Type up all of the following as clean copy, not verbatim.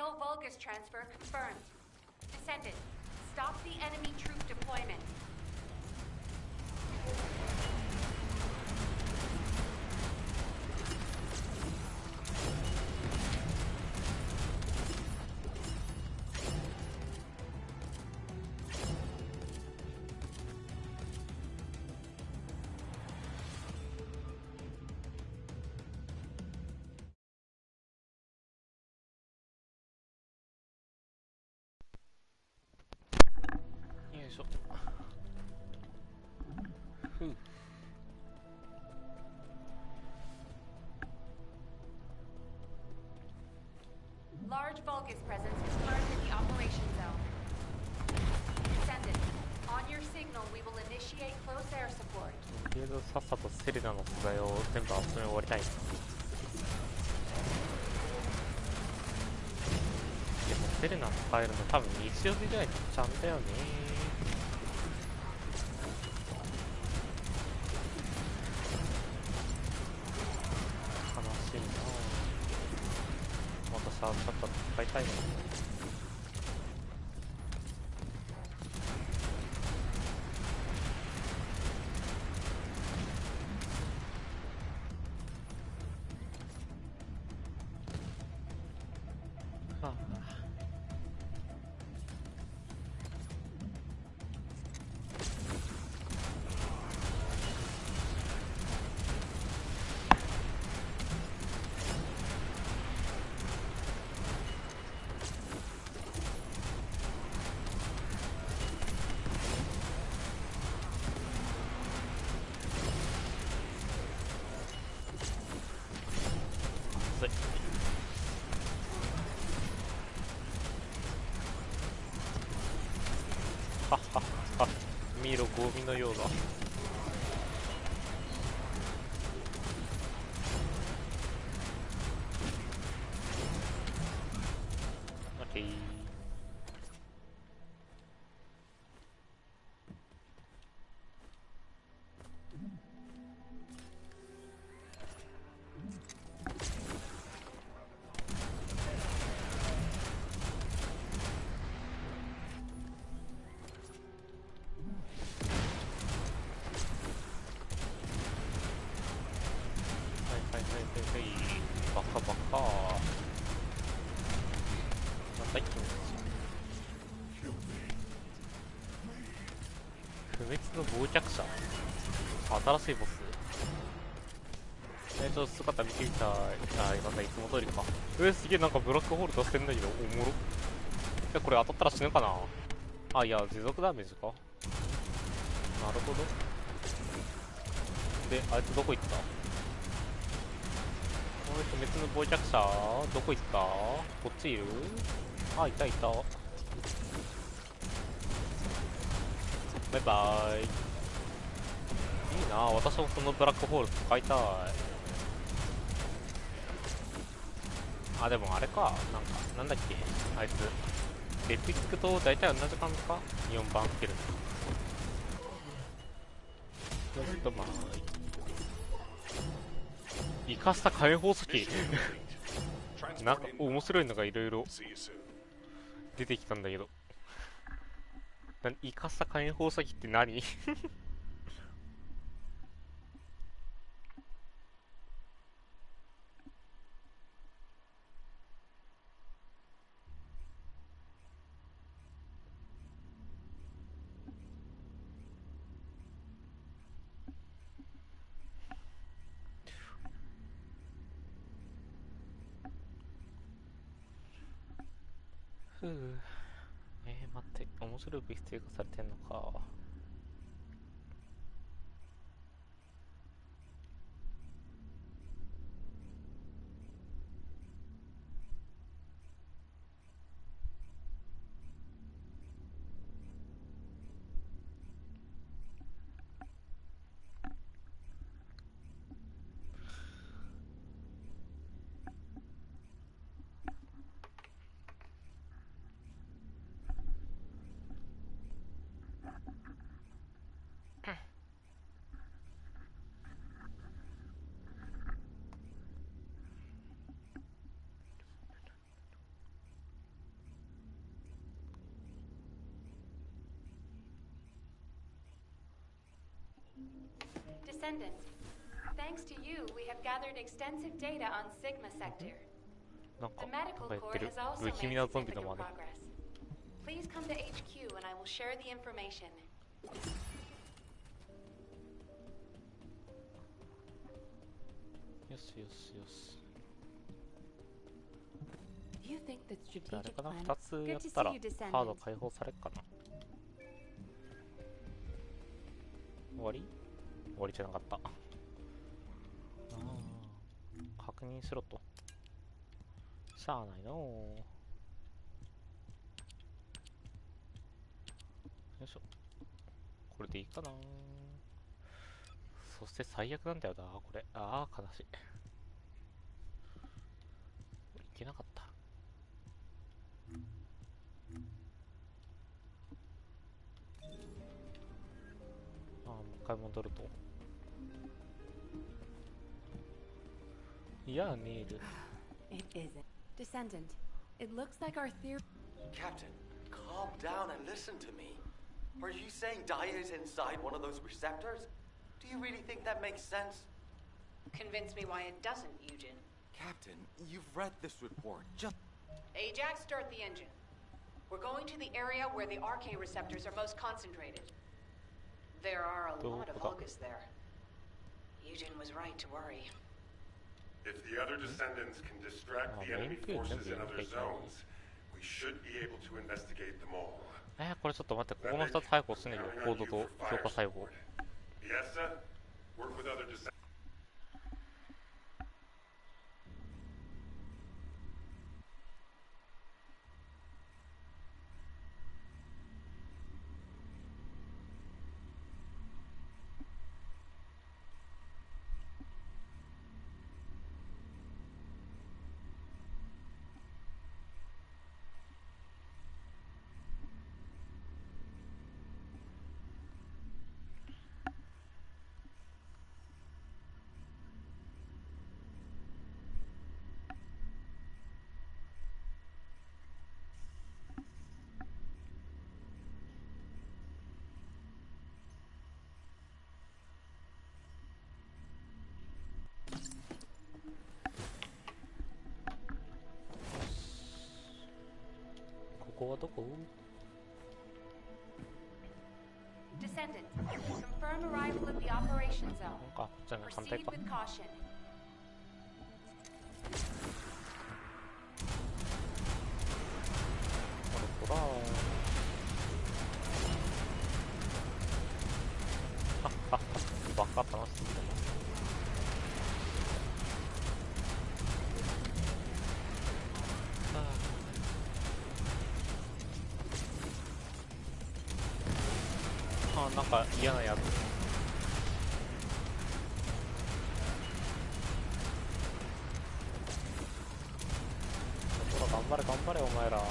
No Vulgus transfer confirmed. Descendant, stop the enemy troop deployment. Large Vulgus presence confirmed in the operation zone. Descendant, on your signal, we will initiate close air support. とりあえずさっさとセレナの素材を全部集め終わりたい。でもセレナ使えるの多分日曜日ぐらいになっちゃうんだよね。悲しいな。またさっさと使いたいのに。はっはっは、ミロゴミのようだ。オッケー。バカバカ。なんだい、不滅の忘却者、新しいボス。姿見てみたい。なんだ、いつも通りか。すげえ、なんかブラックホール出してんだけど、おもろ。これ当たったら死ぬかな。いや、持続ダメージか。なるほど。で、あいつどこ行った？不滅の忘却者どこ行った？こっちいる？いたいた。バイバーイ。いいな、私もそのブラックホール使いたい。でもあれか、なんだっけ、あいつレピックと大体同じ感じか。4番来てる。ちょっとまあ生かした火炎放射器なんか面白いのがいろいろ出てきたんだけど、生かした火炎放射器って何？ふう、待って、面白い物質追加されてんのか。Descendant, thanks to you, we have gathered extensive data on Sigma Sector. なんか The medical やって core る has also 不 made 気味なゾンビの significant 真似 progress. Please come to HQ and I will share the information. よしよしよし You think that じゃああれ strategic かな plan? 2つや Good っ to たら see you, ハード Descendant. 解放されっかな。終わり終わりじゃなかった。ああ確認しろと。しゃあないのー。よいしょ。これでいいかな。そして最悪なんだよなこれ。ああ悲しい。いけなかった。ああもう一回戻ると。いやネイル。 It isn't. Descendant, it looks like our theory. Captain, calm down and listen to me. Are you saying Daya is inside one of those receptors? Do you really think that makes sense? Convince me why it doesn't, Eugen. Captain, you've read this report. Just Ajax, start the engine. We're going to the area where the RK receptors are most concentrated. There are a lot of Vulgus there. Eugen was right to worry. If the other descendants can distract the enemy forces in other zones, we should be able to investigate them all. これちょっと待って、ここの2つ早く押すんだけど、コードと強化細胞。Yes, sir. Work with other descendants. ここはどこ？ Descendant, confirm arrival at the operation zone. あ、じゃあね、反対 Proceed か。 with caution. ほらほらバカ楽しい。あ、なんか嫌なやつ。ほら頑張れ頑張れお前ら。こ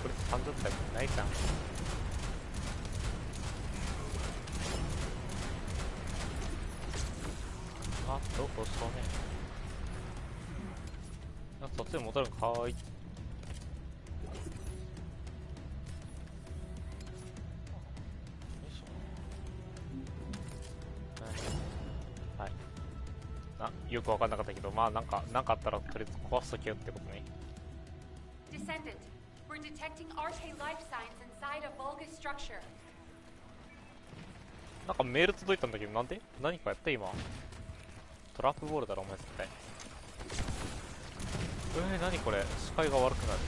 れ30体ないじゃん。あ、どこ正面。なんかそっちに戻るんかーい。よいしょ。はい。あ、よくわかんなかったけど、まあなんかあったらとりあえず壊しとけよってことね。Descendant, we're detecting RK life signs inside a Vulgus structure. なんかメール届いたんだけど、なんで何かやった今。トラップボールだろお前絶対。何これ視界が悪くなる。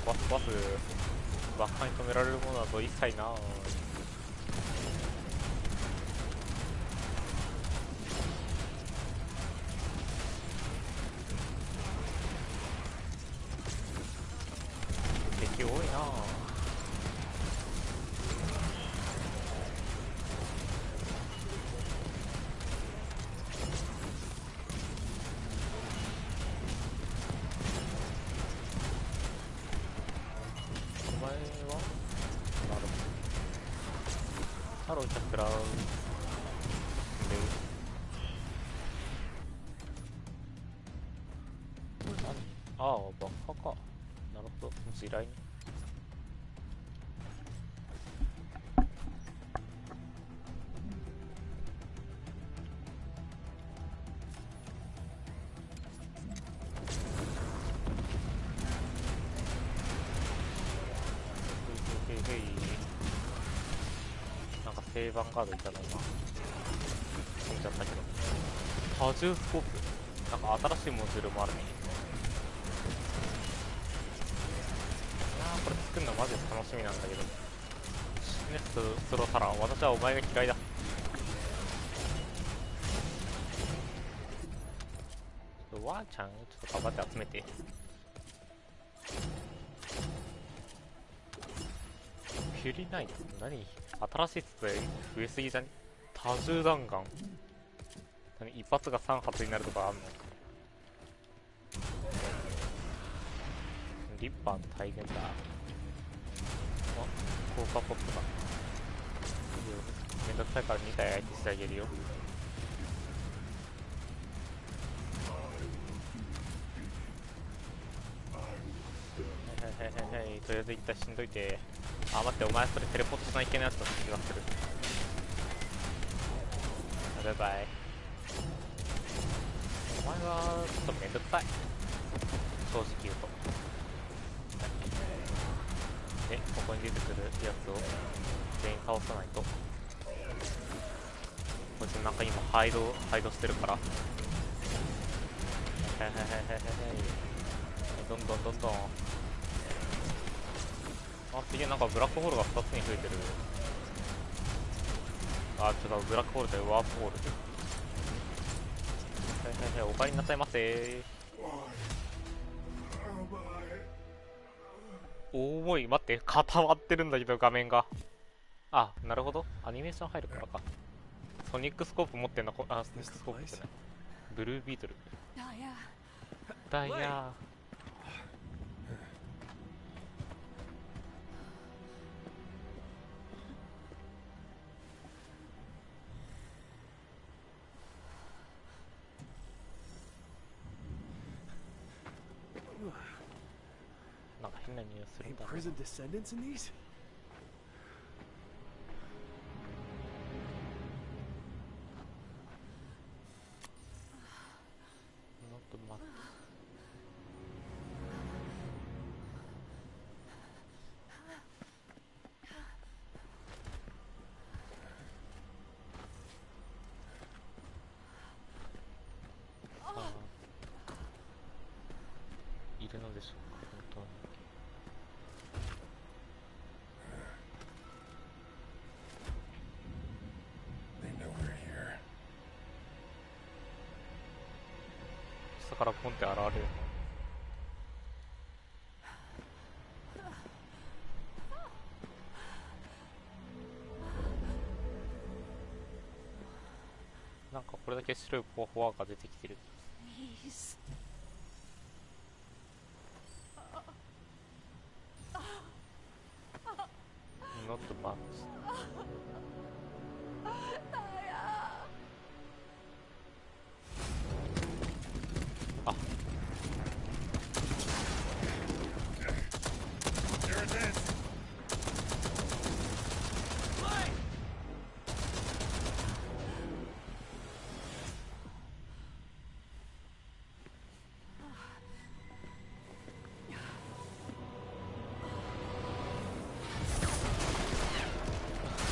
壊す壊す。バッカに止められるものだと一切な。敵多いな。ハローチャクラウ地雷ね。なんか正番ガードいたな今。死んじゃったけど。多重スコープ。なんか新しいモジュールもあるね。これ作るのマジで楽しみなんだけど。シネススロタラ、私はお前が嫌いだ。ワーちゃんちょっと頑張って集めて。ピュリナイト何新しい素材増えすぎじゃね。多重弾丸何一発が3発になるとかあんの。リッパーの大変だ。効果ポットだ。めんどくさいから2体相手してあげるよ。はいとりあえず一体しんどいて。あ、待って、お前それテレポートしないといけないやつだった気がする。バイバイ。お前はちょっとめんどくさい、正直言うと。で、ここに出てくるやつを全員倒さないと。こいつなんか今ハイドしてるから。どんどんどんどん。あ、次なんかブラックホールが2つに増えてる。あ、違う、ブラックホールでワープホール。お帰りなさいませ。重い。待って、固まってるんだけど画面が。あ、なるほど、アニメーション入るからか。ソニックスコープ持ってんの。あ、ソニックスコープじゃない、ブルービートル。ダイヤー。なんか変な匂いするんだな。First Descendants in these? ちょっと待って。いるのでしょうか本当に。下からポンって現れるの。なんかこれだけ白いポワポワが出てきてる。Not much.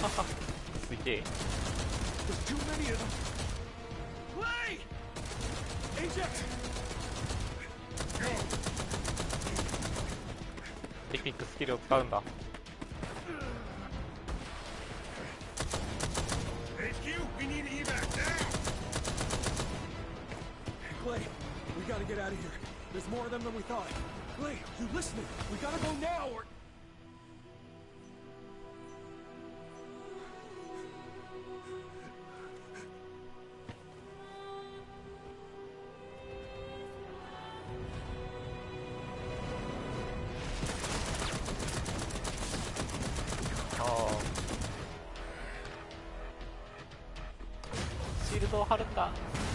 あ、すげえ。 There's too many of them. Play! Eject! テクニックスキルを使うんだ。Clay, we gotta get out of here. There's more of them than we thought. Clay, you listening? We gotta go now or...シールドを貼るんだ。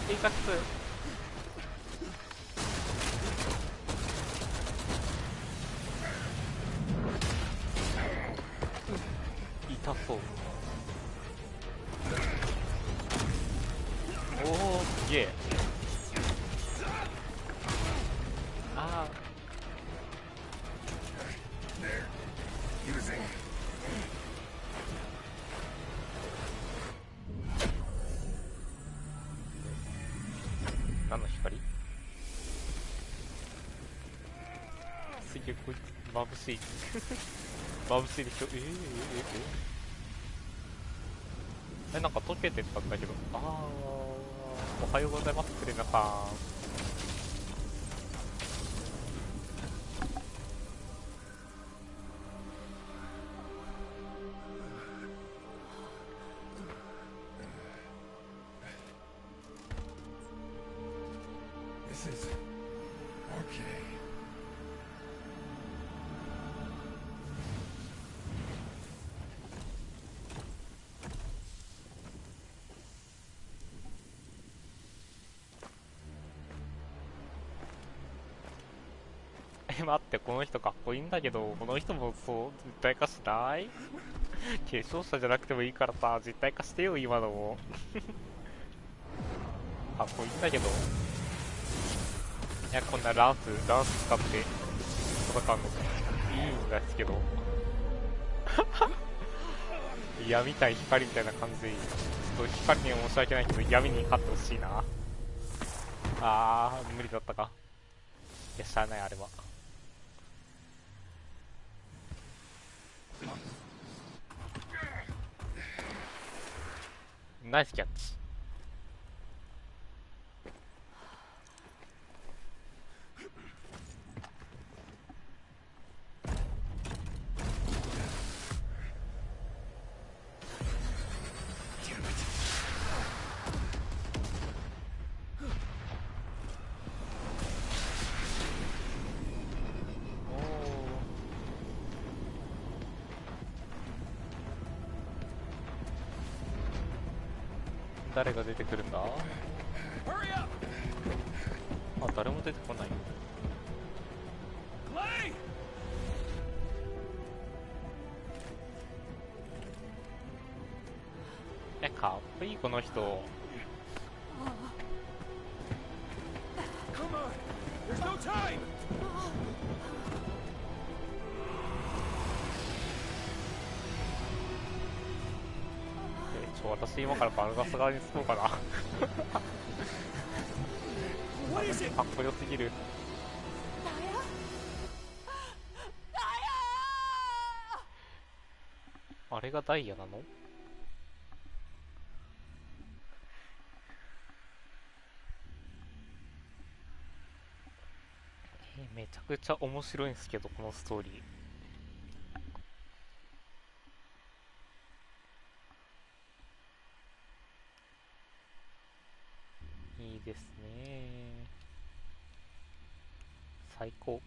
エイザックス。痛そう。おお、すげえ。ああ。何の光？すげえ、こいつ眩しい。眩しいでしょ。なんか溶けてったんだけど。ああ、おはようございます、クレナさん。This is okay. 待って、この人かっこいいんだけど、この人もそう実体化しない？継承者じゃなくてもいいからさ、実体化してよ、今のも。かっこいいんだけど。いや、こんなランス使って戦うのいいんですけど。闇対光みたいな感じでいい。ちょっと光には申し訳ないけど、闇に勝ってほしいな。あー、無理だったか。いや、しゃあない、あれは。ナイスキャッチ。誰が出てくるんだ？あ、誰も出てこない。かっこいいこの人。私今からバルガス側につこうかな。かっこよすぎる。あれがダイヤなの？めちゃくちゃ面白いんですけど、このストーリー。いいですね。最高。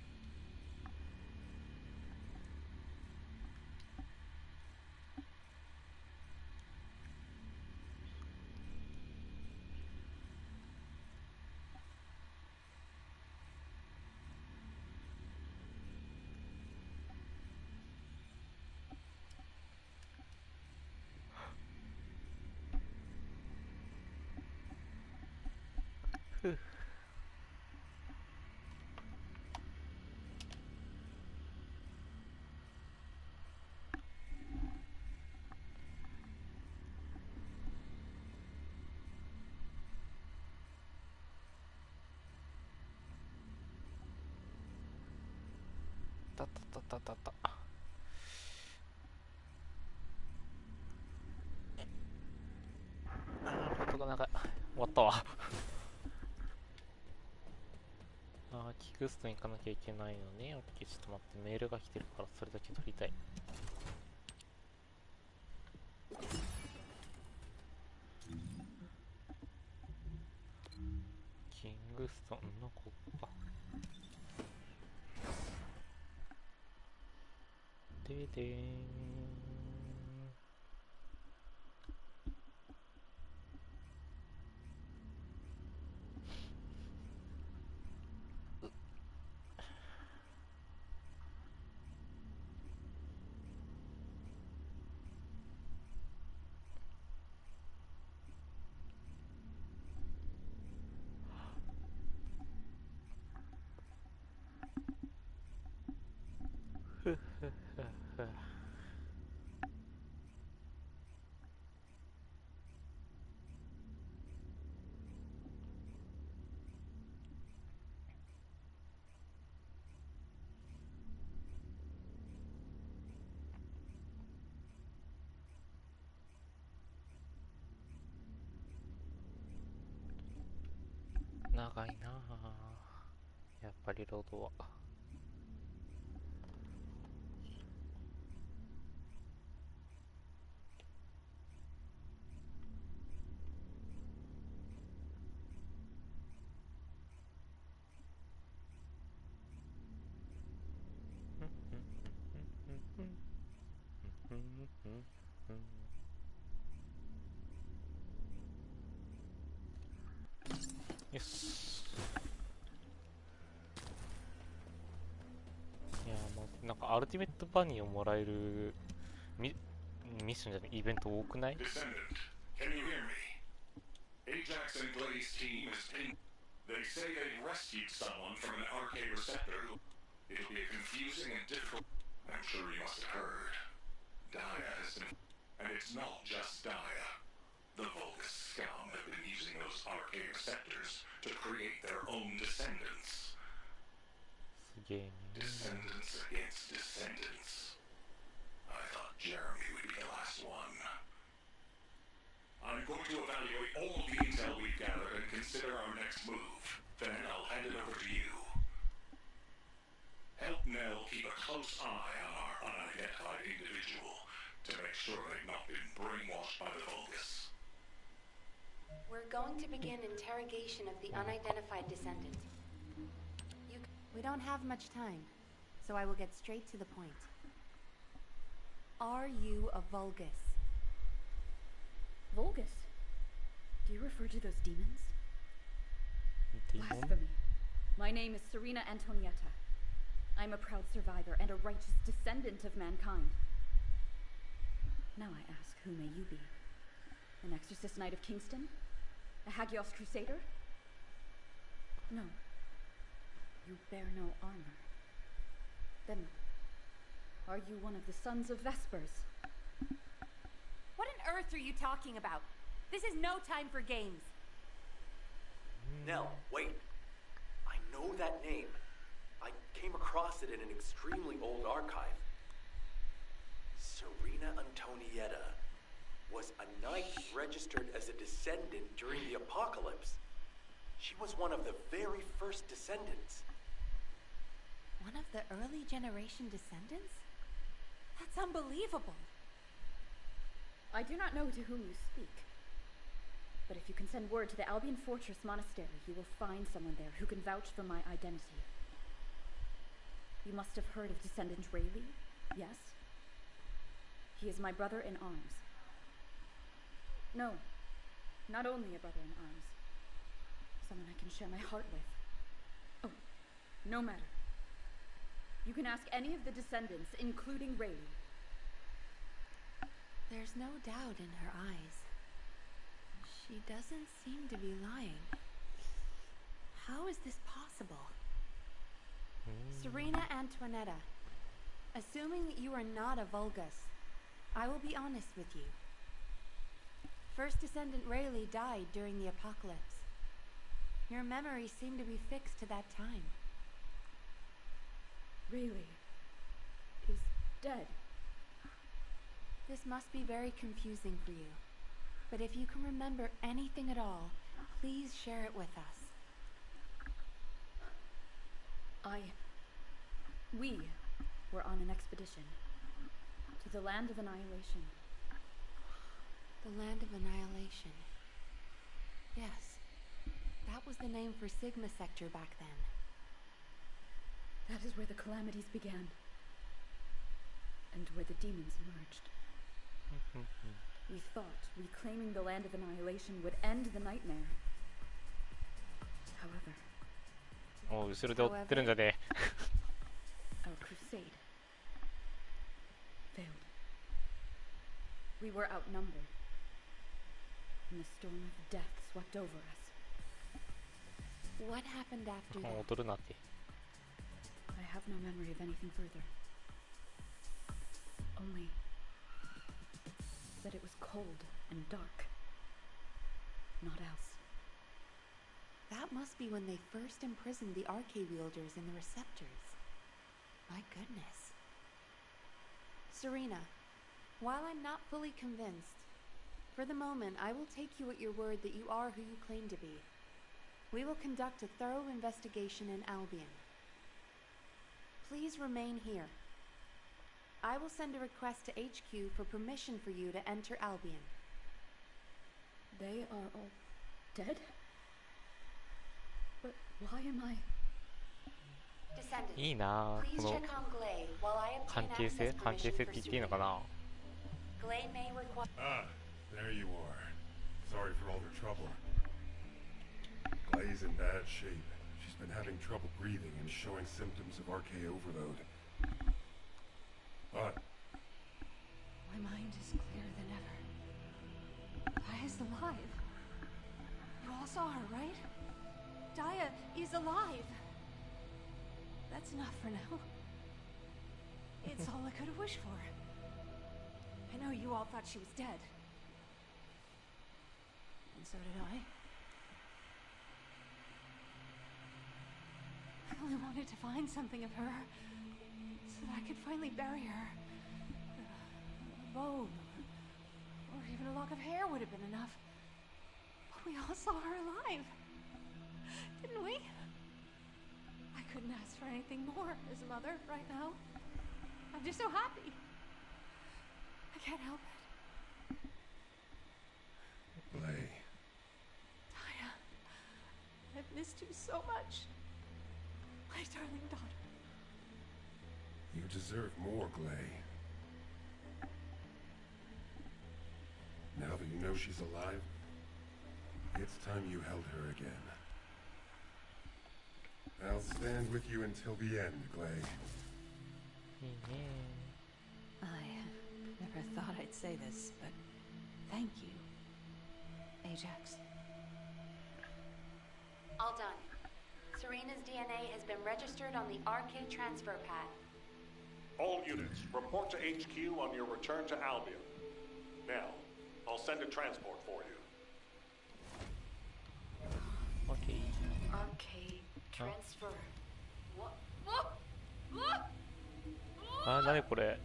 ふう。たたたたたた。あー、ことが長い。終わったわ。あー、キクストに行かなきゃいけないのね。オッケー、ちょっと待って、メールが来てるからそれだけ取りたい。キングストンのここか。ででーん。ふう。長いなあ、やっぱりロードは。よし。いやもうなんかアルティメットバニーをもらえるミッションじゃないイベント多くない？ Descendant, can you hear me? Ajax and Glade's team is in. They say they rescued someone from an arcade receptor. It'll be a confusing and difficult. I'm sure you must have heard. Daya has been, and it's not just Daya. The Vulgus scum have been using those arcade receptors to create their own descendants. すげえね。 Descendants against descendants. I thought Jeremy would be the last one. I'm going to evaluate all the intel we've gathered and consider our next move. Then I'll hand it over to you. Help Nell keep a close eye on our unidentified individual to make sure they've not been brainwashed by the Vulgus. We're going to begin interrogation of the unidentified descendant. We don't have much time, so I will get straight to the point. Are you a Vulgus? Vulgus? Do you refer to those demons? Demon? Blasphemy. My name is Serena Antonietta. I'm a proud survivor and a righteous descendant of mankind. Now I ask, who may you be? An exorcist knight of Kingston? A Hagios crusader? No. You bear no armor. Then, are you one of the sons of Vespers? What on earth are you talking about? This is no time for games. Nell, wait. I know that name. I came across it in an extremely old archive. Serena Antonietta was a knight registered as a descendant during the apocalypse. She was one of the very first descendants. One of the early generation descendants? That's unbelievable. I do not know to whom you speak. But if you can send word to the Albion Fortress Monastery, you will find someone there who can vouch for my identity. You must have heard of Descendant Rayleigh, yes? He is my brother in arms. No, not only a brother in arms. Someone I can share my heart with. Oh, no matter. You can ask any of the descendants, including Rayleigh. There's no doubt in her eyes. She doesn't seem to be lying. How is this possible? Serena Antoinetta, assuming that you are not a Vulgus, I will be honest with you. First Descendant Rayleigh died during the apocalypse. Your memories seem to be fixed to that time. Rayleigh is dead. This must be very confusing for you. But if you can remember anything at all, please share it with us. We were on an expedition to the Land of Annihilation. The Land of Annihilation. Yes. That was the name for Sigma Sector back then. That is where the calamities began. And where the demons emerged. We thought reclaiming the Land of Annihilation would end the nightmare. However, おう後ろで追ってるんじゃね our crusade failed. We were outnumbered, and the storm of death swept over us. What happened after え that? 踊るなって I have no memory of anything further. Only that it was cold and dark. Not else. That must be when they first imprisoned the arcade wielders in the receptors. My goodness. Serena, while I'm not fully convinced, for the moment I will take you at your word that you are who you claim to be. We will conduct a thorough investigation in Albion. Please remain here. I will send a request to HQ for permission for you to enter Albion. They are all dead? But why am I... Descendant, いいな please この check on Glay while I 関 obtain 係性 access 関係 permission 性っ for て言っていいのか Serena. な Glay may require... Ah, there you are. Sorry for all the trouble. Clay's in bad shape. She's been having trouble breathing and showing symptoms of RK overload. But My mind is clearer than ever. Dia is alive. You all saw her, right? Dia is alive. That's enough for now. It's all I could have wished for. I know you all thought she was dead. And so did I. I only wanted to find something of her so that I could finally bury her. A bone or even a lock of hair would have been enough. But we all saw her alive, didn't we? I couldn't ask for anything more as a mother right now. I'm just so happy. I can't help it. Clay, Dia, I've missed you so much. My darling daughter. you deserve more, Clay. Now that you know she's alive, it's time you held her again. I'll stand with you until the end, Clay. I never thought I'd say this, but thank you, Ajax. All done. Serena's DNA has been registered on the RK transfer pad. All units, report to HQ on your return to Albion. Now, I'll send a transport for you. OK RK transfer. What? What? What? あ、なにこれ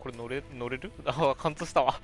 これ乗れるあ、貫通したわ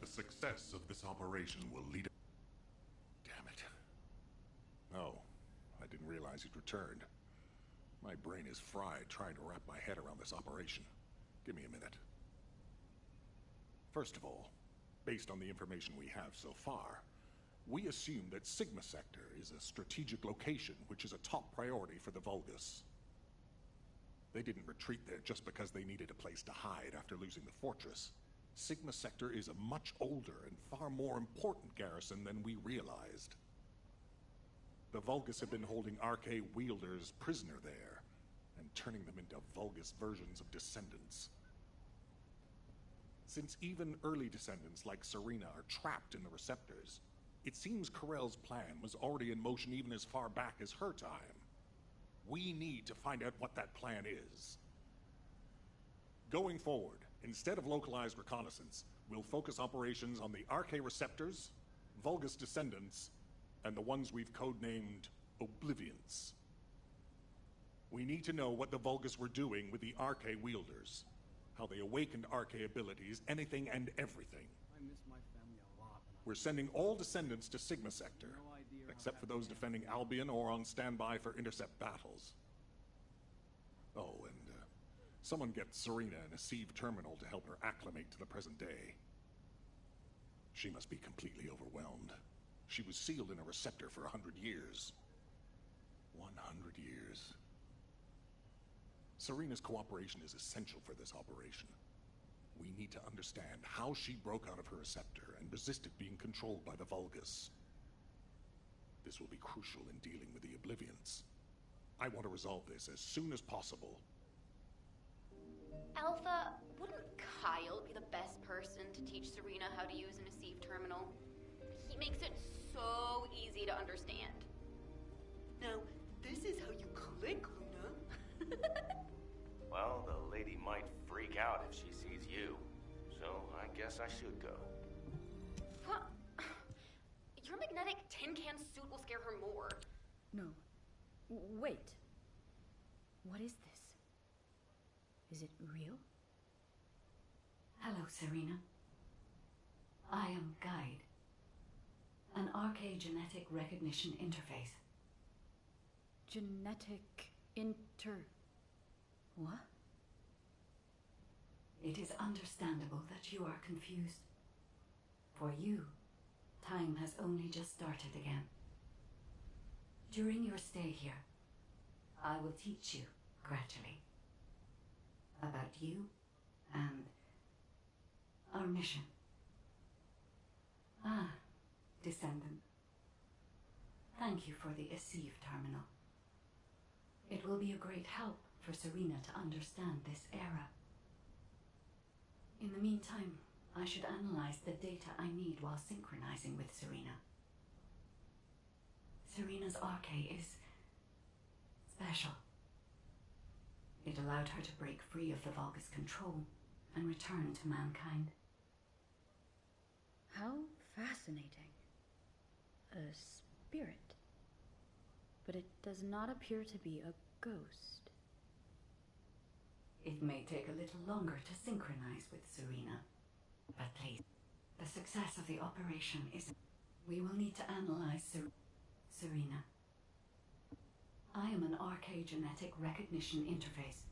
The success of this operation will lead... Damn it. Oh, I didn't realize he'd returned. My brain is fried trying to wrap my head around this operation. Give me a minute. First of all, based on the information we have so far, we assume that Sigma Sector is a strategic location which is a top priority for the Vulgus. They didn't retreat there just because they needed a place to hide after losing the fortress. Sigma Sector is a much older and far more important garrison than we realized. The Vulgus have been holding RK wielders prisoner there, and turning them into Vulgus versions of Descendants. Since even early Descendants like Serena are trapped in the receptors, it seems Corell's plan was already in motion even as far back as her time. We need to find out what that plan is. Going forward, instead of localized reconnaissance, we'll focus operations on the RK receptors, Vulgus Descendants, and the ones we've codenamed Oblivions. We need to know what the Vulgus were doing with the RK wielders, how they awakened RK abilities, anything and everything. I miss my family a lot. We're sending all Descendants to Sigma Sector, except for those defending Albion or on standby for intercept battles. Oh, and someone get Serena in a sieve terminal to help her acclimate to the present day. She must be completely overwhelmed. She was sealed in a receptor for 100 years. 100 years. Serena's cooperation is essential for this operation. We need to understand how she broke out of her receptor and resisted being controlled by the Vulgus. This will be crucial in dealing with the Oblivions. I want to resolve this as soon as possible. Alpha, wouldn't Kyle be the best person to teach Serena how to use an Aceve terminal? He makes it so easy to understand. Now, this is how you click, Luna. Well, the lady might freak out if she sees you. So I guess I should go. What? Your magnetic tin can suit will scare her more. No. Wait. What is this? Is it real? Hello, Serena. I am Guide, an RK genetic recognition interface. Genetic What? It is understandable that you are confused. For you, time has only just started again. During your stay here, I will teach you, gradually, about you and our mission. Ah, Descendant. Thank you for the Aceve terminal. It will be a great help for Serena to understand this era. In the meantime, I should analyze the data I need while synchronizing with Serena. Serena's RK is special. It allowed her to break free of the Vulgus control and return to mankind. How fascinating. A spirit. But it does not appear to be a ghost. It may take a little longer to synchronize with Serena, but please, the success of the operation is... We will need to analyze Serena. I am an RK genetic recognition interface.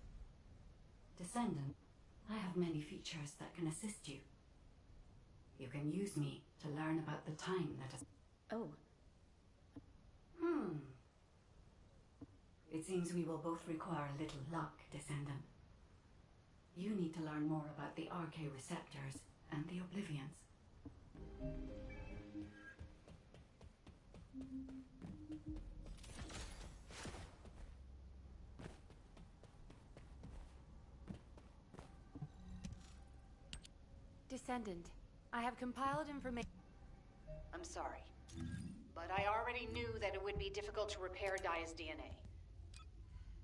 Descendant, I have many features that can assist you. You can use me to learn about the time that is... Oh. It seems we will both require a little luck, Descendant. You need to learn more about the RK receptors and the Oblivions. Descendant, I have compiled information. I'm sorry, but I already knew that it would be difficult to repair Daya's DNA.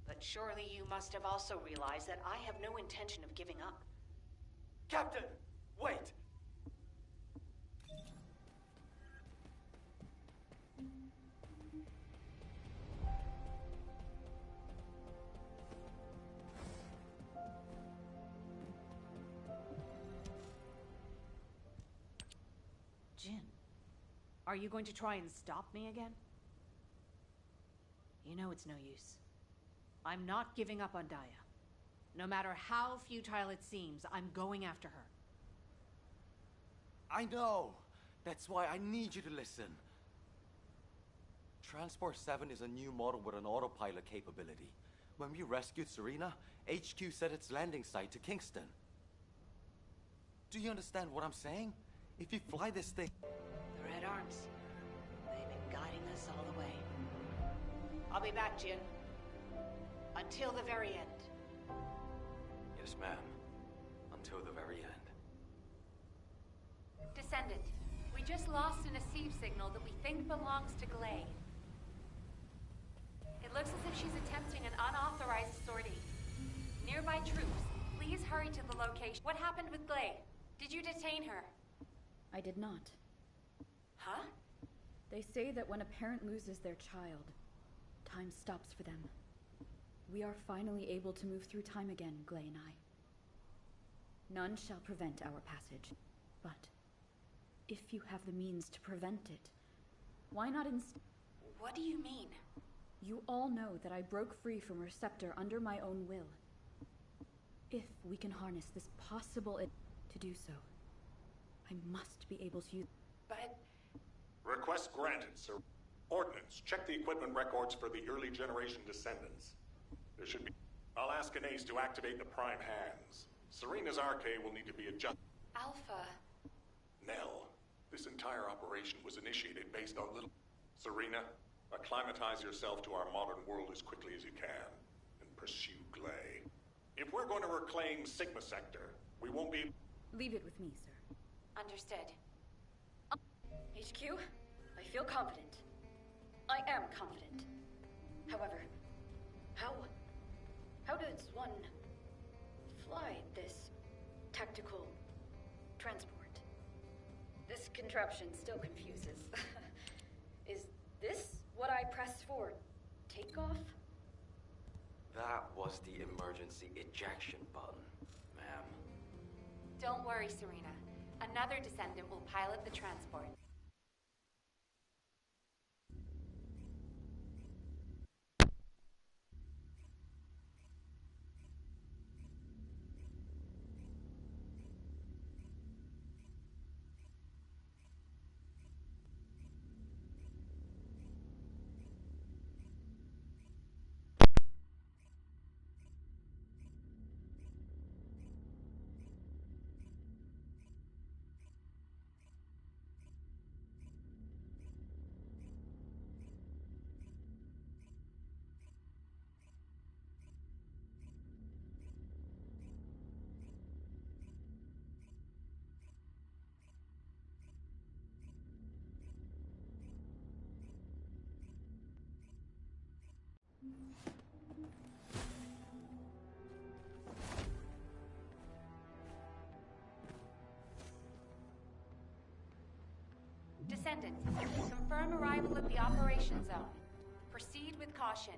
But surely you must have also realized that I have no intention of giving up. Captain! Wait! Jin, are you going to try and stop me again? You know it's no use. I'm not giving up on Daya. No matter how futile it seems, I'm going after her. I know! That's why I need you to listen. Transport 7 is a new model with an autopilot capability. When we rescued Serena, HQ set its landing site to Kingston. Do you understand what I'm saying? If you fly this thing... The Red Arms. They've been guiding us all the way. I'll be back, Jin. Until the very end. Yes, ma'am. Until the very end. Descendant, we just lost an receive signal that we think belongs to Glay. It looks as if she's attempting an unauthorized sortie. Nearby troops, please hurry to the location. What happened with Glay? Did you detain her? I did not. Huh? They say that when a parent loses their child, time stops for them. We are finally able to move through time again, Glay and I. None shall prevent our passage. But if you have the means to prevent it, why not instead? What do you mean? You all know that I broke free from Receptor under my own will. If we can harness this possible to do so, I must be able to use. But... Request granted, sir. Ordnance, check the equipment records for the early generation descendants. There should be... I'll ask Anais to activate the prime hands. Serena's arcade will need to be adjusted. Alpha... Nell, this entire operation was initiated based on little... Serena, acclimatize yourself to our modern world as quickly as you can, and pursue Glay. If we're going to reclaim Sigma Sector, we won't be... Leave it with me, sir. Understood. HQ, I feel confident. I am confident. However, how does one fly this tactical transport? This contraption still confuses. Is this what I press for takeoff? That was the emergency ejection button, ma'am. Don't worry, Serena. Another descendant will pilot the transport. Descendant, confirm arrival at the operation zone. Proceed with caution.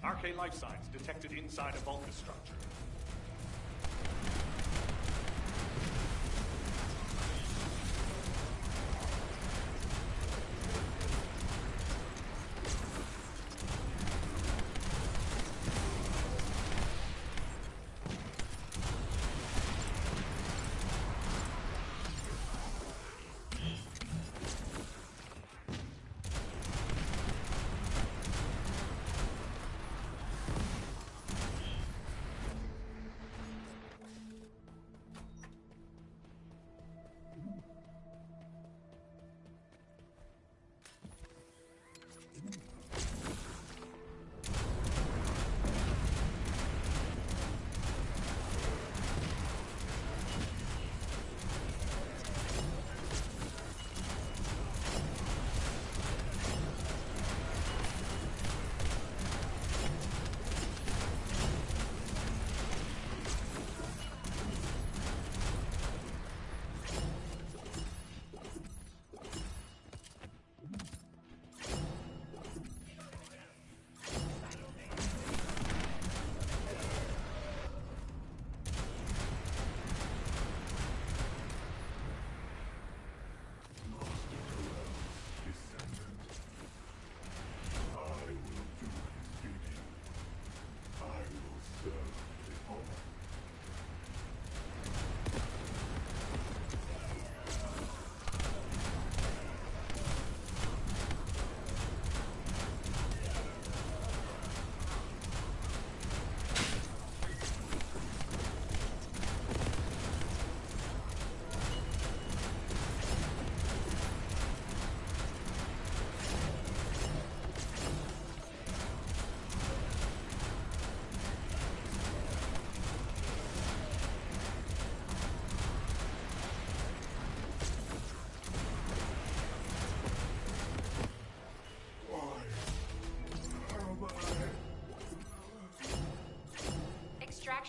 Arcane life signs detected inside a Vulcan structure.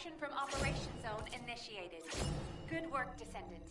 Extraction from Operation Zone initiated. Good work, Descendant.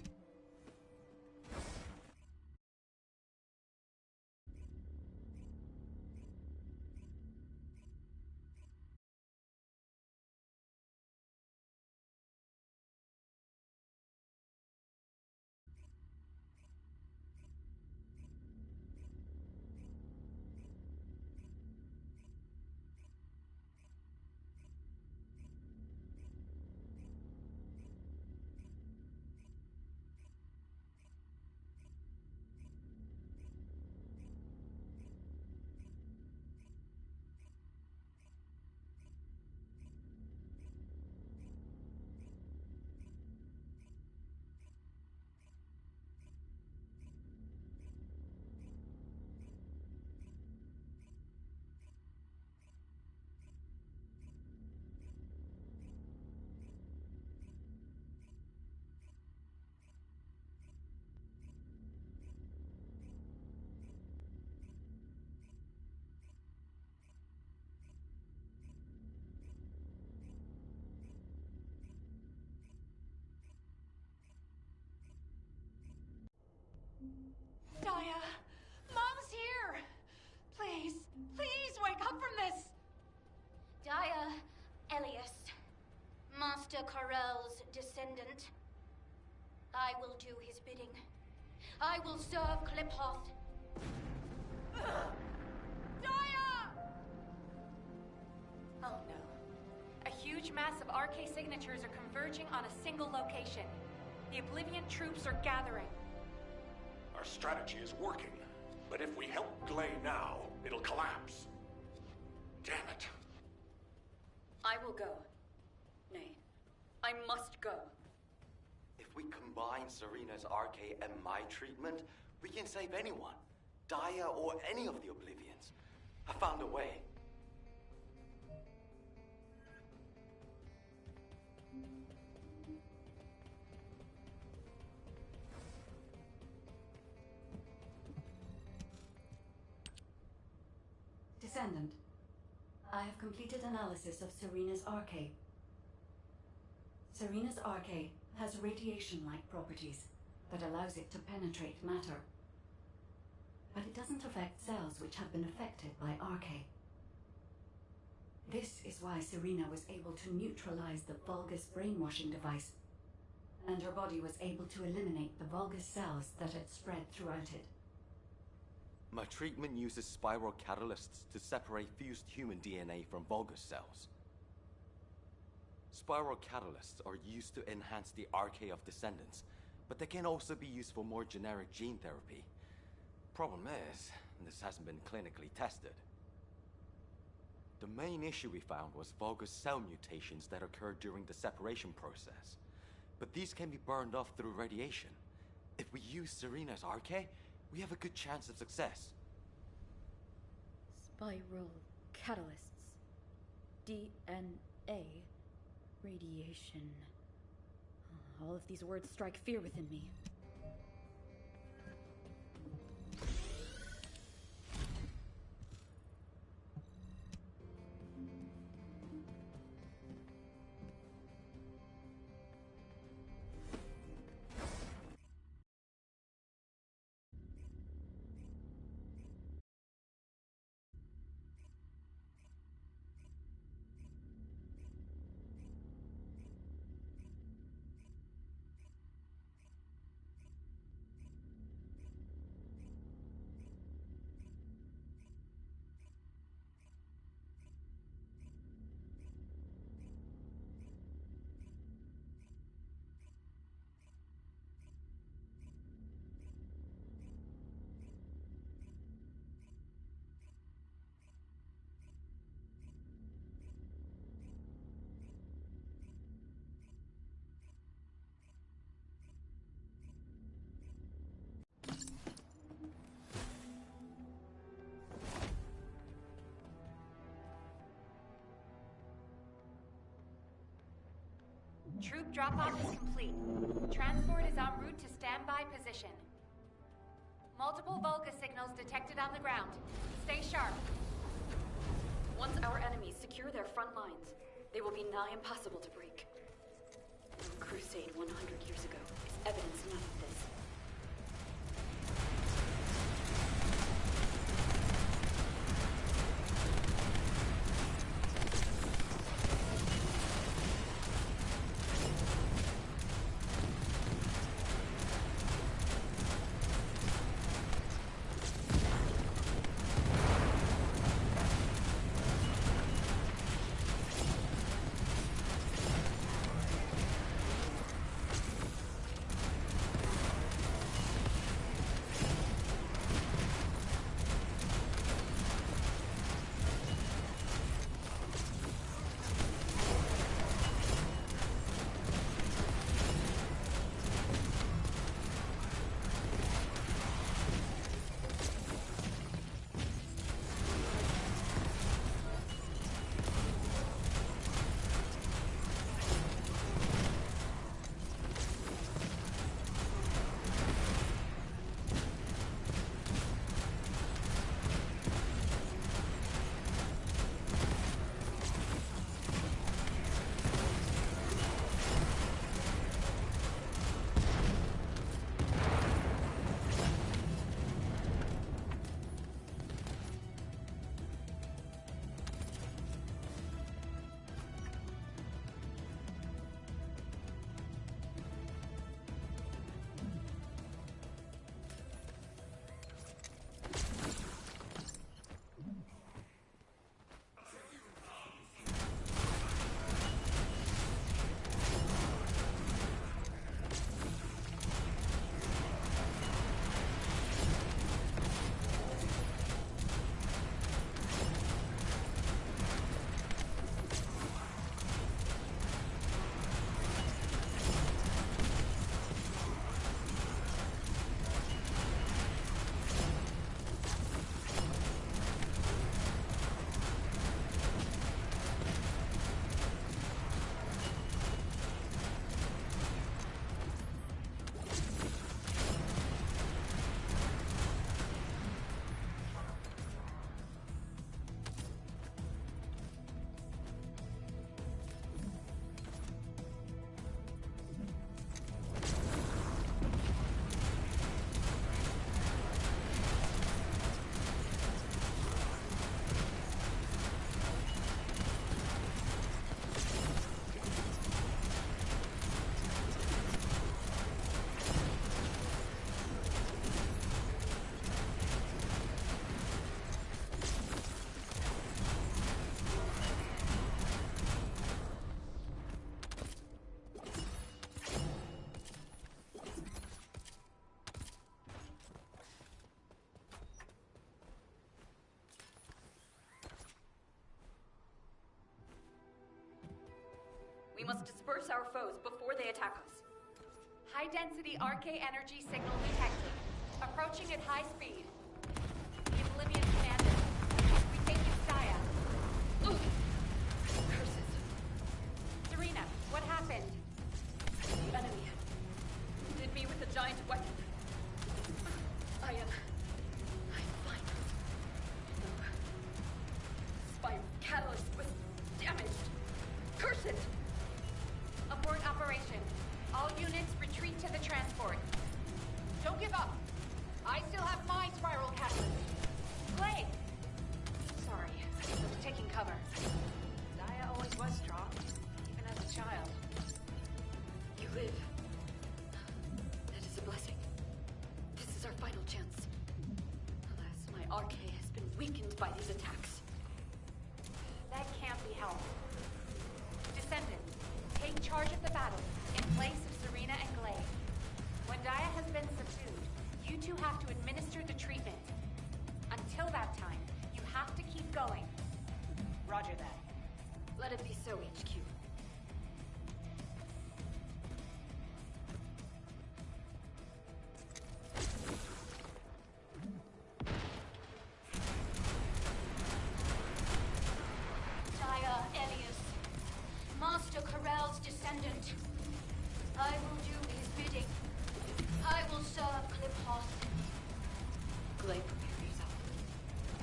Daya, Mom's here! Please, please wake up from this! Daya, Elias, Master Corell's descendant. I will do his bidding. I will serve Kliphoth. Daya! Oh no. A huge mass of RK signatures are converging on a single location. The Oblivion troops are gathering. Our strategy is working, but if we help Glay now, it'll collapse. Damn it. I will go. Nay, I must go. If we combine Serena's RK and my treatment, we can save anyone. Daya or any of the Oblivions. I found a way. Descendant, I have completed analysis of Serena's RK. Serena's RK has radiation-like properties that allows it to penetrate matter. But it doesn't affect cells which have been affected by RK. This is why Serena was able to neutralize the Vulgus brainwashing device, and her body was able to eliminate the Vulgus cells that had spread throughout it. My treatment uses spiral catalysts to separate fused human DNA from Vulgus cells. Spiral catalysts are used to enhance the RK of descendants, but they can also be used for more generic gene therapy. Problem is, this hasn't been clinically tested. The main issue we found was Vulgus cell mutations that occurred during the separation process. But these can be burned off through radiation. If we use Serena's RK, we have a good chance of success. Spiral catalysts. DNA. Radiation. All of these words strike fear within me. Troop drop-off is complete. Transport is en route to standby position. Multiple Vulgus signals detected on the ground. Stay sharp. Once our enemies secure their front lines, They will be nigh impossible to break. The crusade 100 years ago is evidence enough of this. We must disperse our foes before they attack us. High-density RK energy signal detected. Approaching at high speed. The Oblivion Commander. We take you, Saya. Curses. Serena, what happened? The enemy did me with a giant weapon. I'm fine. The spiral catalyst was damaged. Curse it! Abort operation. All units retreat to the transport. Don't give up. I still have my spiral catalyst. Clay! Sorry, I was taking cover. Saya always was strong, even as a child. You live. That is a blessing. This is our final chance. Alas, my RK has been weakened by these attacks. That can't be helped. Descendant, take charge of the battle in place of Serena and Glade. When Daya has been subdued, you two have to administer the treatment. Until that time, you have to keep going. Roger that. Let it be so, HQ. Daya Elias, Master Corell's descendant. I will do his bidding. I will serve Kliphoth. Glade, prepare yourself.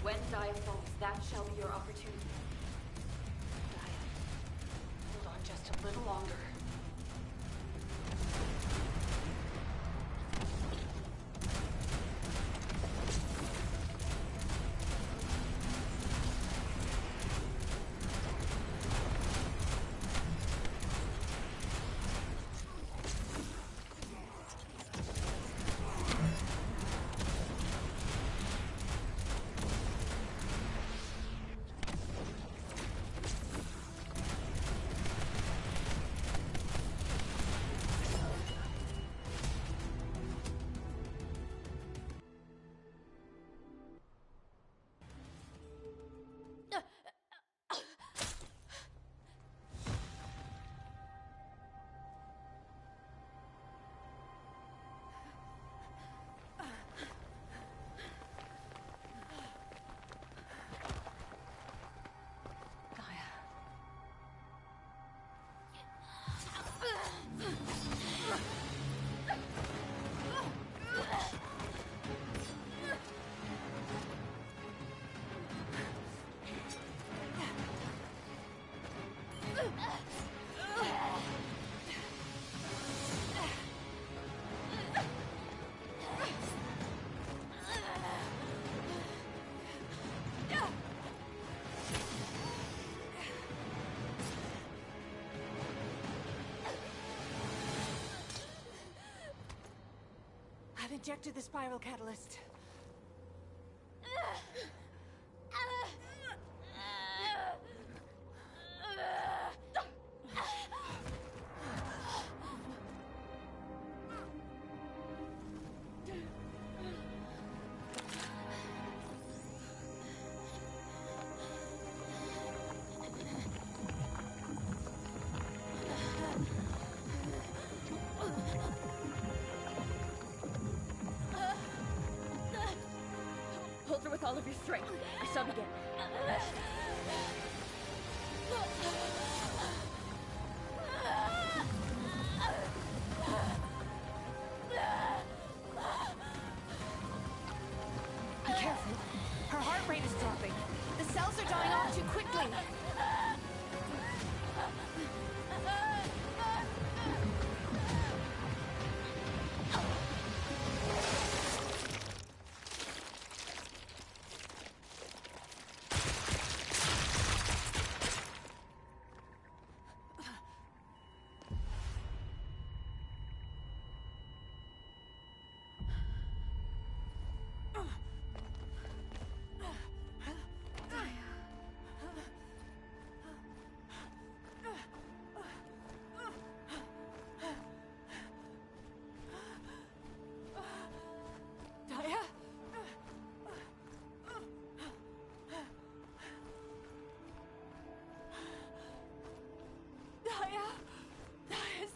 When Daya falls, that shall be your opportunity. Daya, Just a little longer. I've injected the spiral catalyst. Hold her with all of your strength. I shall begin. Be careful. Her heart rate is dropping. The cells are dying off too quickly.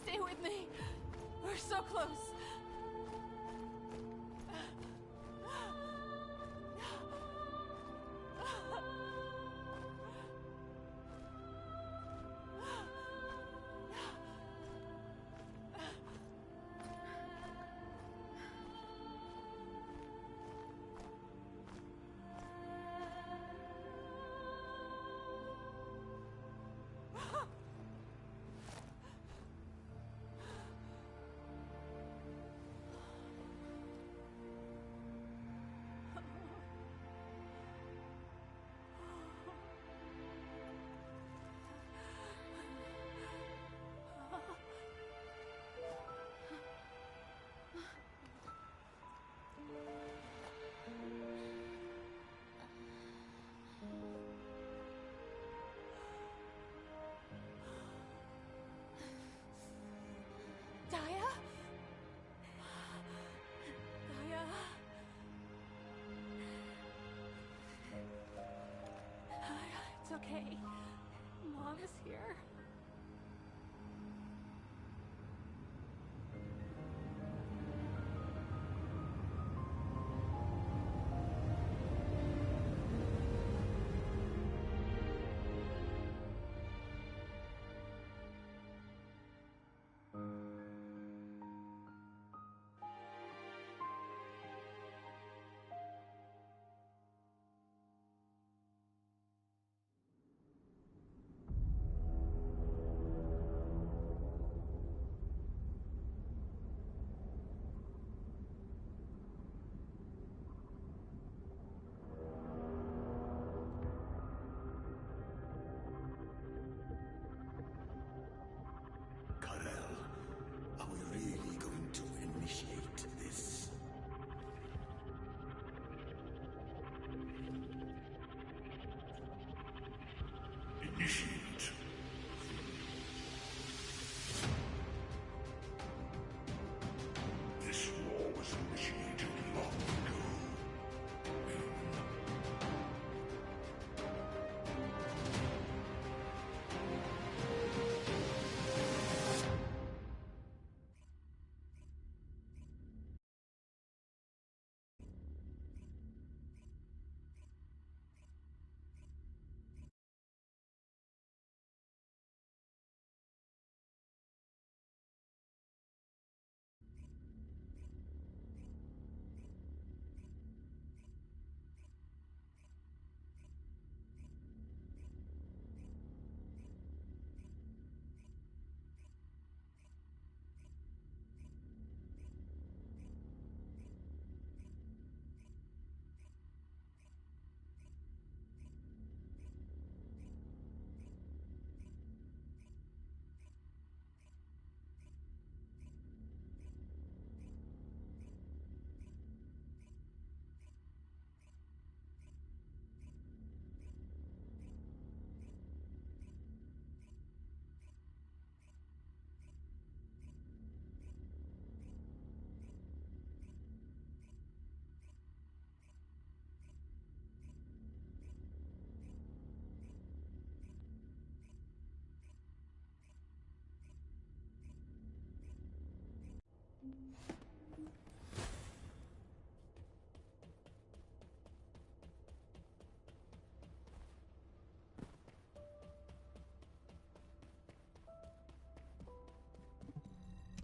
Stay with me. We're so close. It's okay. Mom is here. Initiate. This war was initiated long ago.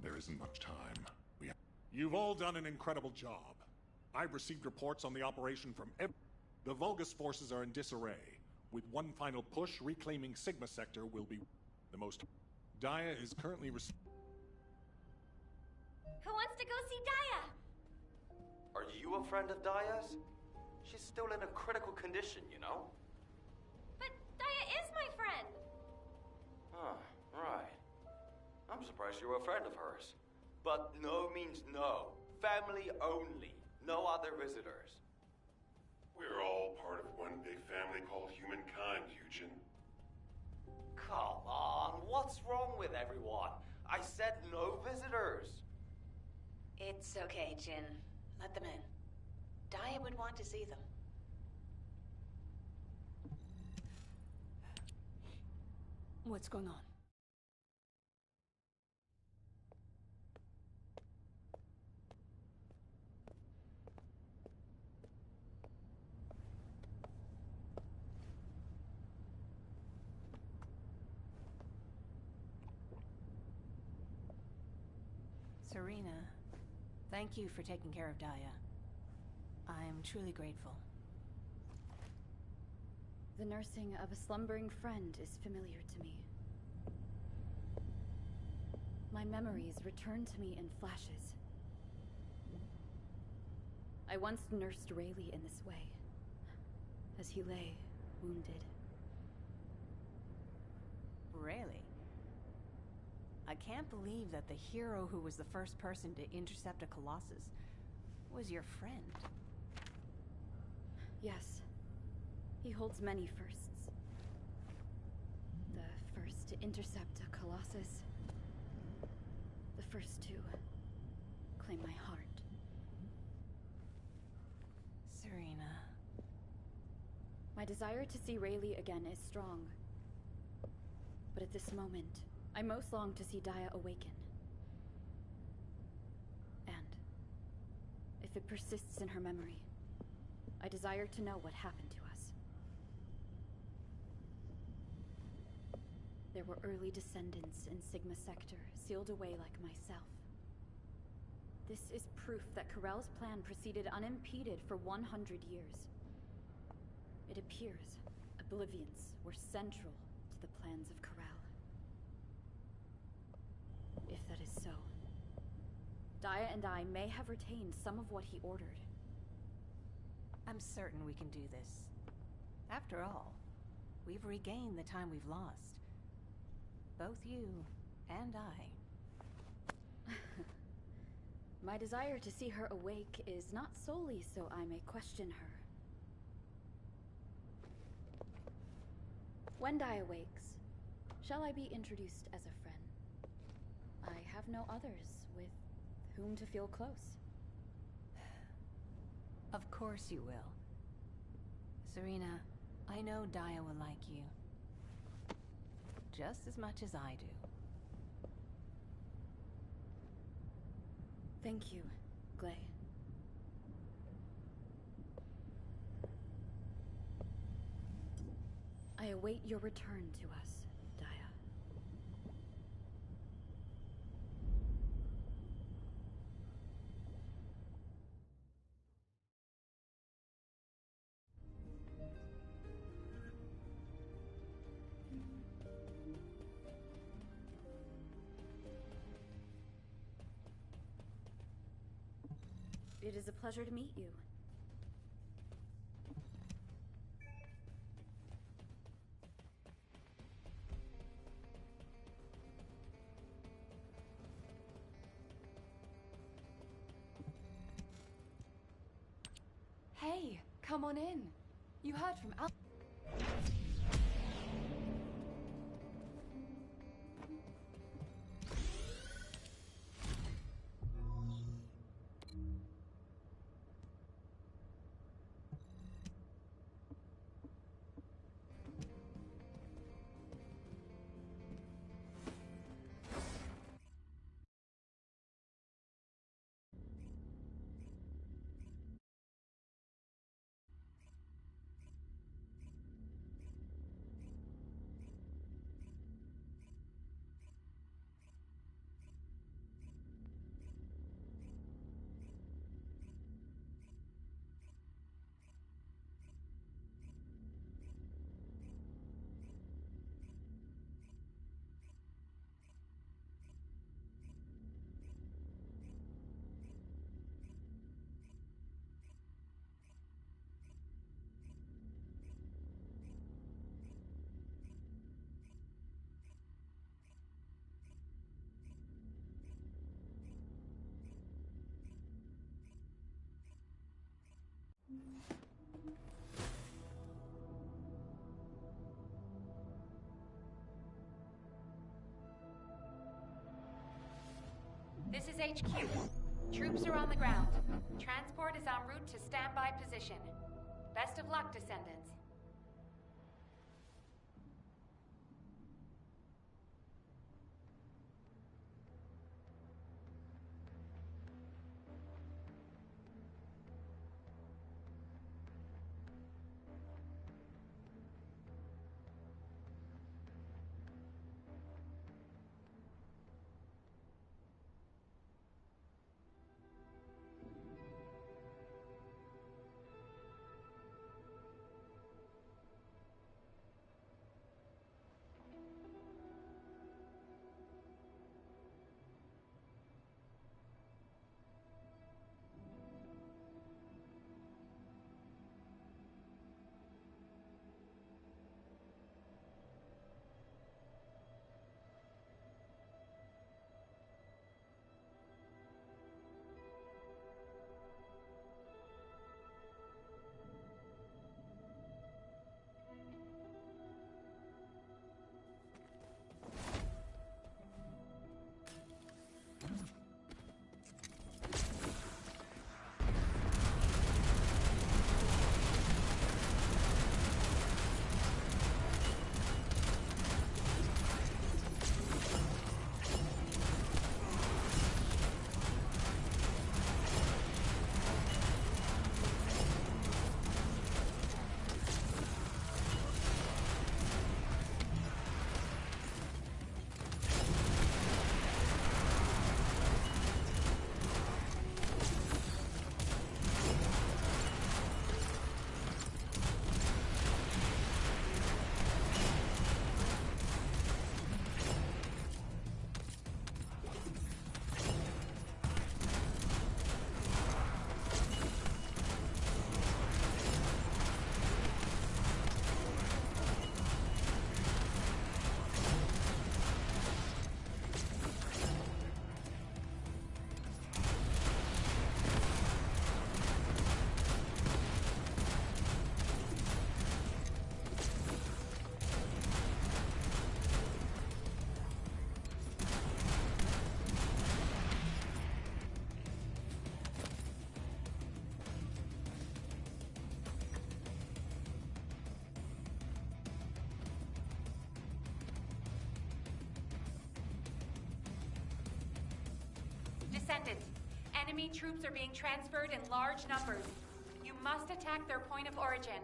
There isn't much time. You've all done an incredible job. I've received reports on the operation from The Vulgus forces are in disarray. With one final push, reclaiming Sigma Sector will be the most... Daya is currently Who wants to go see Daya? Are you a friend of Daya's? She's still in a critical condition, you know? But Daya is my friend. Huh, right. I'm surprised you're a friend of hers. But no means no. Family only. No other visitors. We're all part of one big family called humankind, Eugen. Come on, what's wrong with everyone? I said no visitors. It's okay, Jin. Let them in. Daya would want to see them. What's going on? Serena, thank you for taking care of Daya. I am truly grateful. The nursing of a slumbering friend is familiar to me. My memories return to me in flashes. I once nursed Rayleigh in this way, as he lay, wounded. Really? I can't believe that the hero who was the first person to intercept a Colossus was your friend. Yes. He holds many firsts. The first to intercept a Colossus. The first to claim my heart. Serena. My desire to see Rayleigh again is strong. But at this moment, I most long to see Daya awaken. And if it persists in her memory, I desire to know what happened to us. There were early descendants in Sigma Sector, sealed away like myself. This is proof that Corell's plan proceeded unimpeded for 100 years. It appears Oblivions were central to the plans of Corell. If that is so, Daya and I may have retained some of what he ordered. I'm certain we can do this. After all, we've regained the time we've lost. Both you and I. My desire to see her awake is not solely so I may question her. When Daya wakes, shall I be introduced as a friend? I have no others with whom to feel close. Of course you will. Serena, I know Daya will like you. Just as much as I do. Thank you, Glay. I await your return to us, Daya. It is a pleasure to meet you. Hey, come on in. You heard from Al. This is HQ. Troops are on the ground. Transport is en route to standby position. Best of luck, Descendants. Enemy troops are being transferred in large numbers. You must attack their point of origin.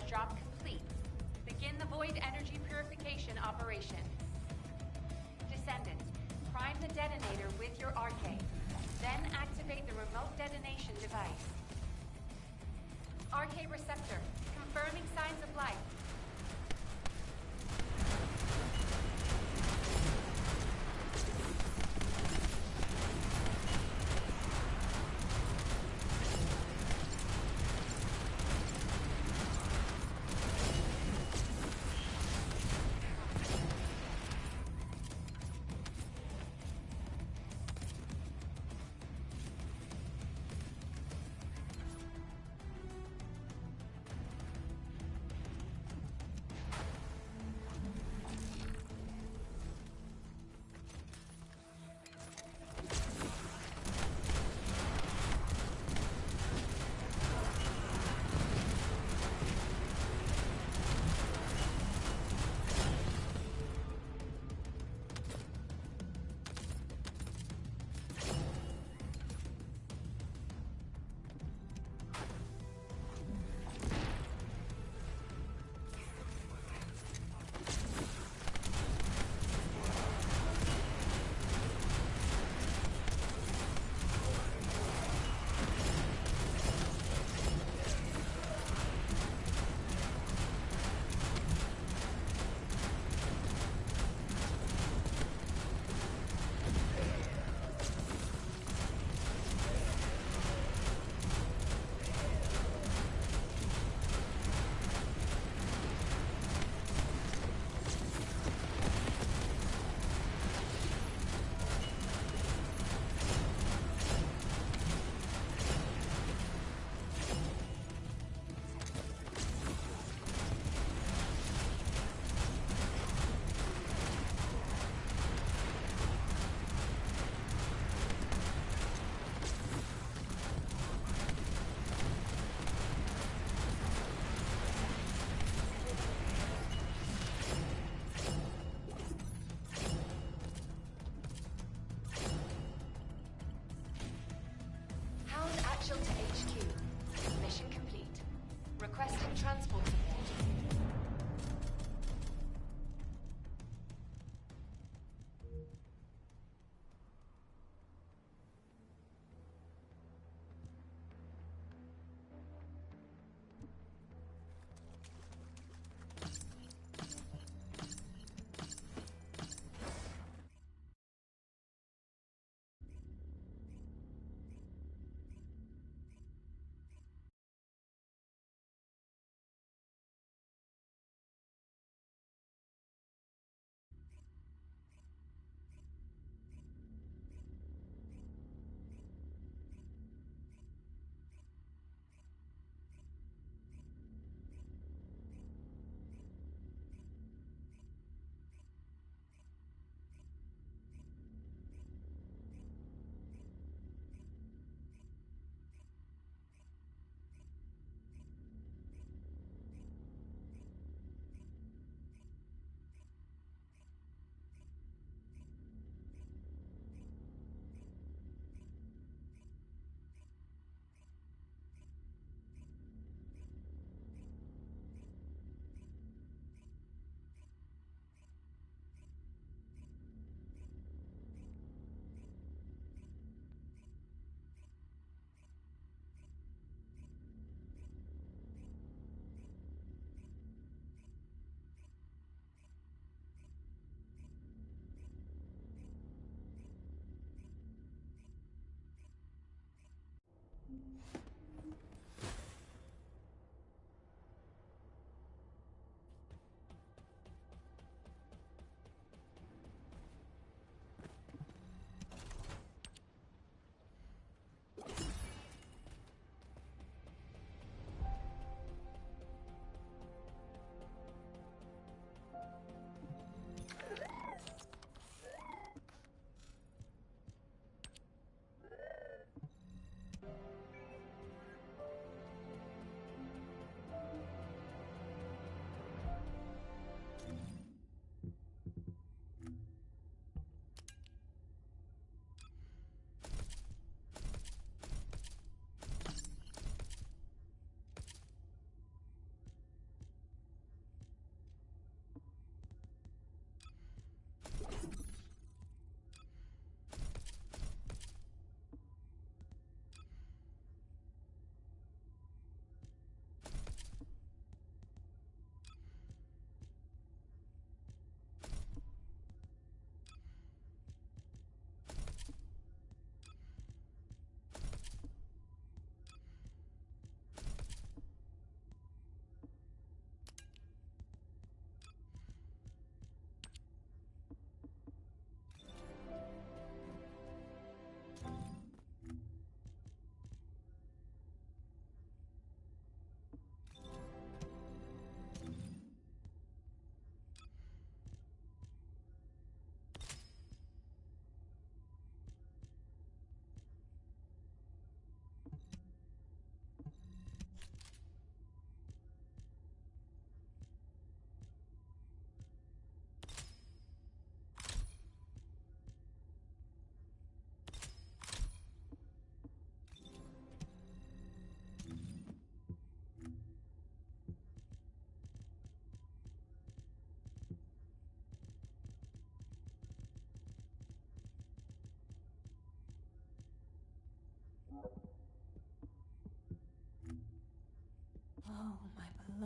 Drop complete. Begin the void energy purification operation. Descendants, prime the detonator with your arcade. Then activate the remote detonation device. Arcade receptor, confirming signs of life.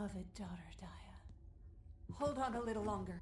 beloved daughter, Daya. Hold on a little longer.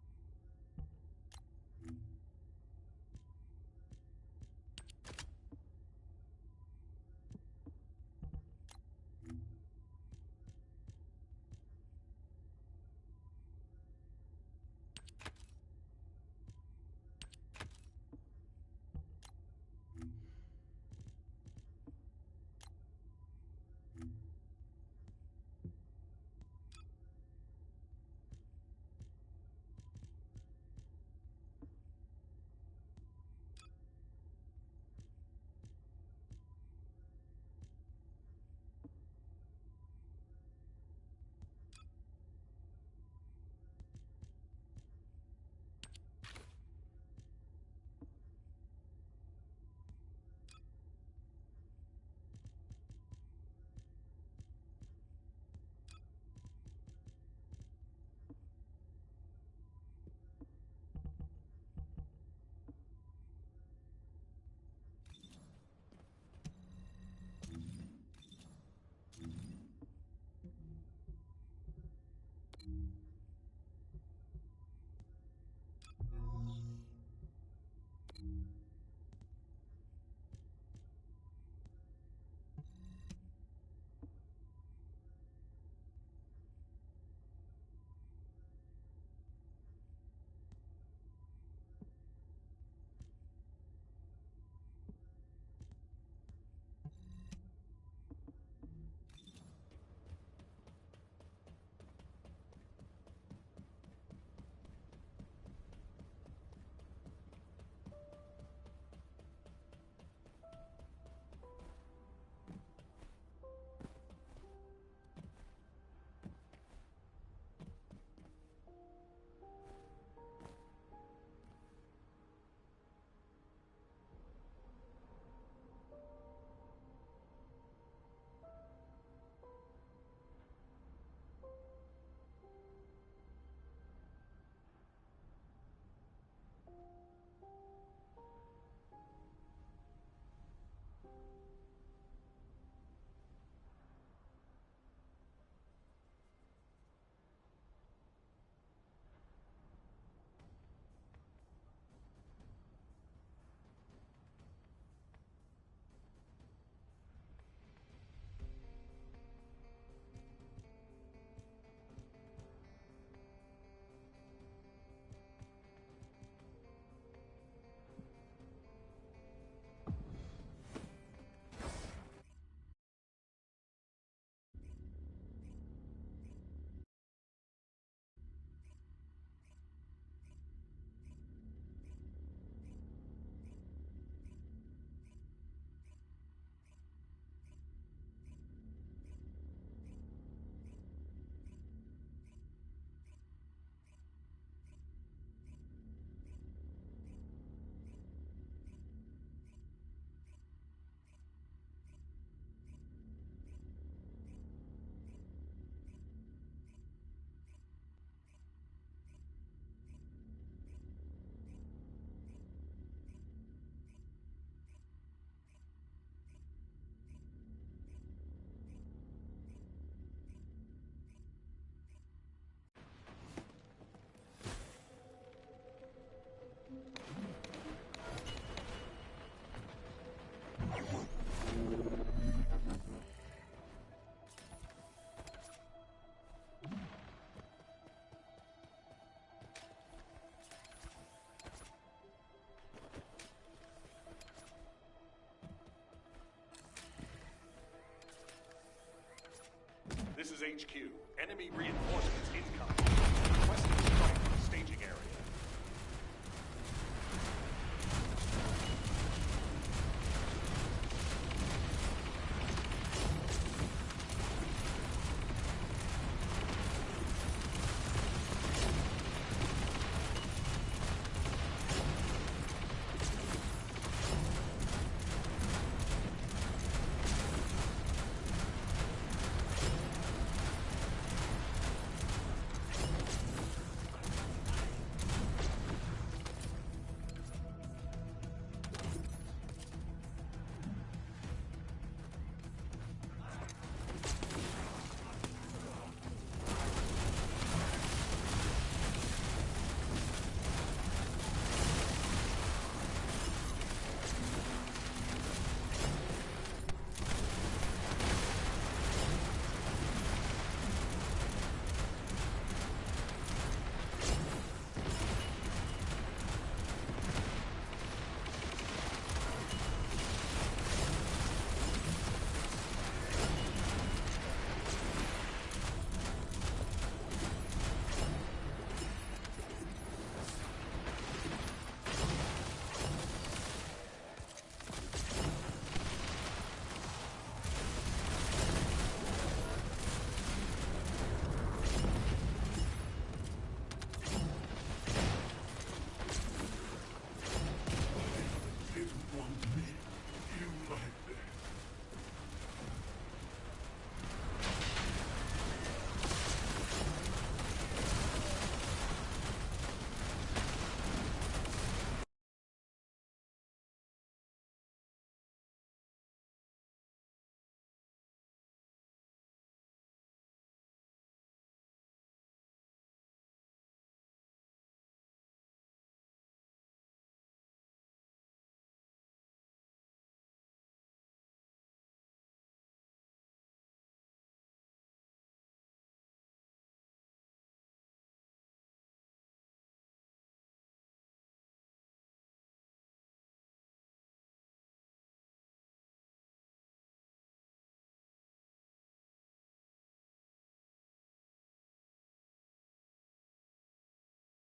This is HQ. Enemy reinforcements incoming.